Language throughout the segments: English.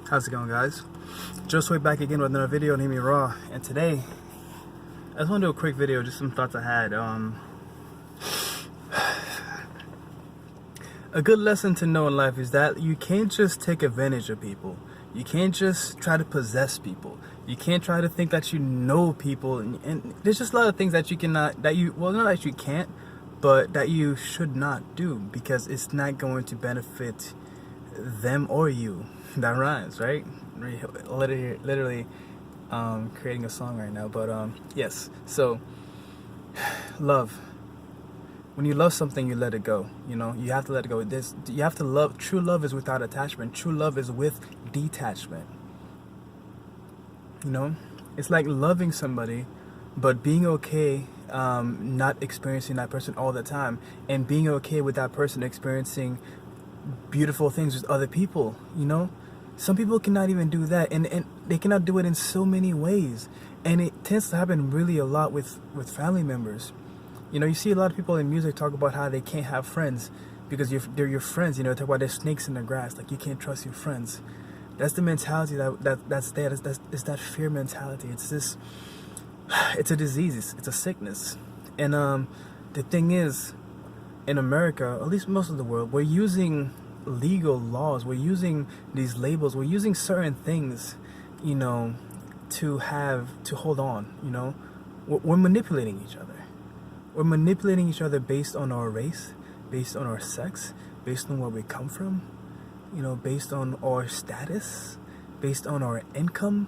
How's it going, guys? Just way back again with another video on HearmeRaw, and today I just want to do a quick video, just some thoughts I had. A good lesson to know in life is that you can't just take advantage of people. You can't just try to possess people. You can't try to think that you know people, and there's just a lot of things that you cannot, not that you can't, but that you should not do, because it's not going to benefit them or you. That rhymes, right? Literally creating a song right now. But yes, so love. When you love something, you let it go. You know, you have to let it go. You have to love. True love is without attachment. True love is with detachment. You know, it's like loving somebody, but being okay not experiencing that person all the time, and being okay with that person experiencing beautiful things with other people. You know, some people cannot even do that, and they cannot do it in so many ways, and it tends to happen really a lot with family members. You know, you see a lot of people in music talk about how they can't have friends because they're your friends. You know, talk about there's snakes in the grass, like you can't trust your friends. That's the mentality that's there. It's that fear mentality. It's this. It's a disease. It's a sickness. And the thing is, in America, at least most of the world, we're using legal laws. We're using these labels. We're using certain things, you know, to hold on. You know, we're manipulating each other. We're manipulating each other based on our race, based on our sex, based on where we come from, you know, based on our status, based on our income.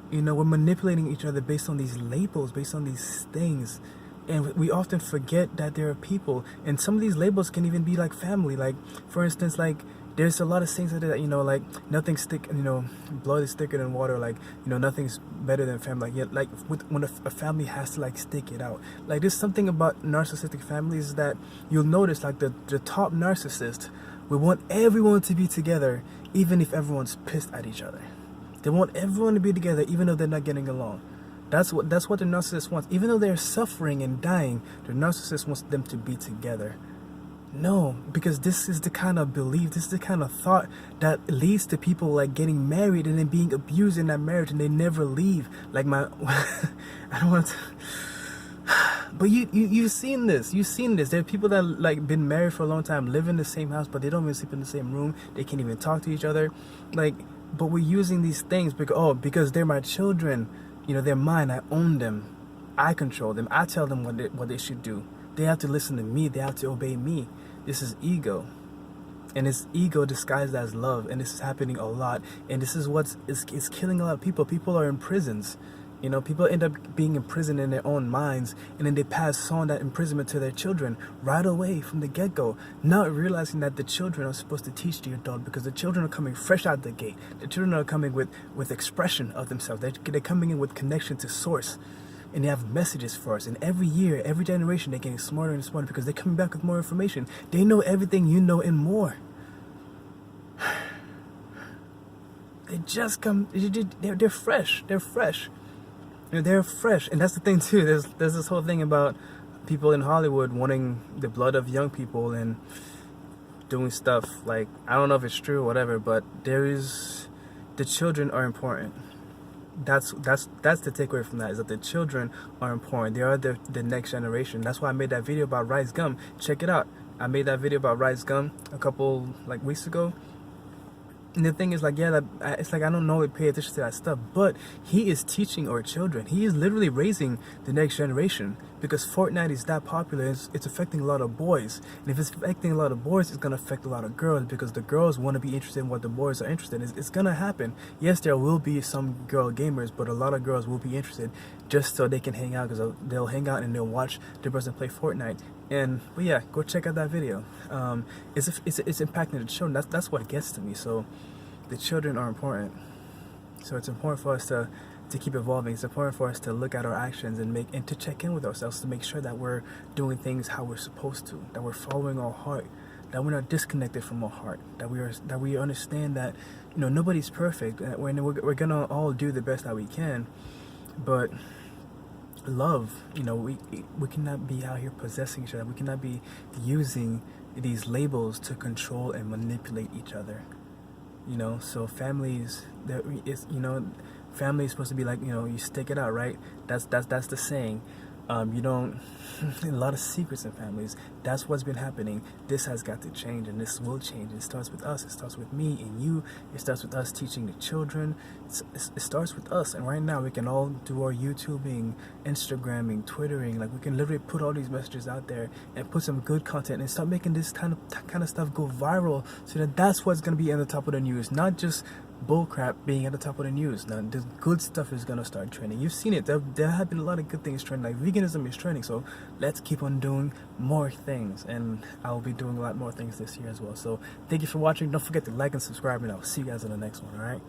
You know, we're manipulating each other based on these labels, based on these things. And we often forget that there are people, and some of these labels can even be like family. Like, for instance, like, there's a lot of things that, you know, like, nothing's thick, you know, blood is thicker than water. Like, you know, nothing's better than family. Like, yeah, like when a family has to like stick it out. Like, there's something about narcissistic families that you'll notice, like the top narcissist will want everyone to be together, even if everyone's pissed at each other. They want everyone to be together, even though they're not getting along. That's what the narcissist wants. Even though they're suffering and dying, the narcissist wants them to be together. No, because this is the kind of belief, this is the kind of thought that leads to people like getting married and then being abused in that marriage, and they never leave. Like I don't want to. But you've seen this. There are people that like been married for a long time, live in the same house, but they don't even sleep in the same room. They can't even talk to each other. Like, but we're using these things because they're my children. You know, they're mine. I own them. I control them. I tell them what they should do. They have to listen to me. They have to obey me. This is ego. And it's ego disguised as love. And this is happening a lot. And this is it's killing a lot of people. People are in prisons. You know, people end up being imprisoned in their own minds. And then they pass on that imprisonment to their children right away from the get-go. Not realizing that the children are supposed to teach the adult, because the children are coming fresh out the gate. The children are coming with expression of themselves. They're coming in with connection to source. And they have messages for us. And every year, every generation, they're getting smarter and smarter because they're coming back with more information. They know everything you know and more. They just come. They're fresh. They're fresh. You know, they're fresh. And that's the thing too. There's this whole thing about people in Hollywood wanting the blood of young people and doing stuff like, I don't know if it's true or whatever, but the children are important. That's the takeaway from that, is that the children are important. They are the next generation. That's why I made that video about Rice Gum. Check it out. I made that video about Rice Gum a couple like weeks ago. And the thing is, like, yeah, it's like I don't know pay attention to that stuff, but he is teaching our children. He is literally raising the next generation, because Fortnite is that popular. It's affecting a lot of boys, and if it's affecting a lot of boys, it's gonna affect a lot of girls, because the girls want to be interested in what the boys are interested in. It's gonna happen. Yes, there will be some girl gamers, but a lot of girls will be interested just so they can hang out, because they'll hang out and they'll watch the person play Fortnite. But yeah, go check out that video. It's impacting the children. That's what gets to me. So the children are important. So it's important for us to keep evolving. It's important for us to look at our actions and to check in with ourselves, to make sure that we're doing things how we're supposed to, that we're following our heart, that we're not disconnected from our heart, that we understand that, you know, nobody's perfect. We're gonna all do the best that we can, but love, you know, we cannot be out here possessing each other. We cannot be using these labels to control and manipulate each other. You know, so families, family is supposed to be like, you stick it out, right? That's the saying. You don't a lot of secrets in families. That's what's been happening. This has got to change, and this will change. It starts with us. It starts with me and you. It starts with us teaching the children. It starts with us. And right now we can all do our YouTubing, Instagramming, Twittering. Like, we can literally put all these messages out there and put some good content and start making this kind of stuff go viral, so that that's what's going to be at the top of the news, not just bullcrap being at the top of the news. Now, the good stuff is gonna start trending. You've seen it. There have been a lot of good things trending. Like, veganism is trending, so let's keep on doing more things. And I'll be doing a lot more things this year as well. So thank you for watching. Don't forget to like and subscribe, and I'll see you guys in the next one. All right.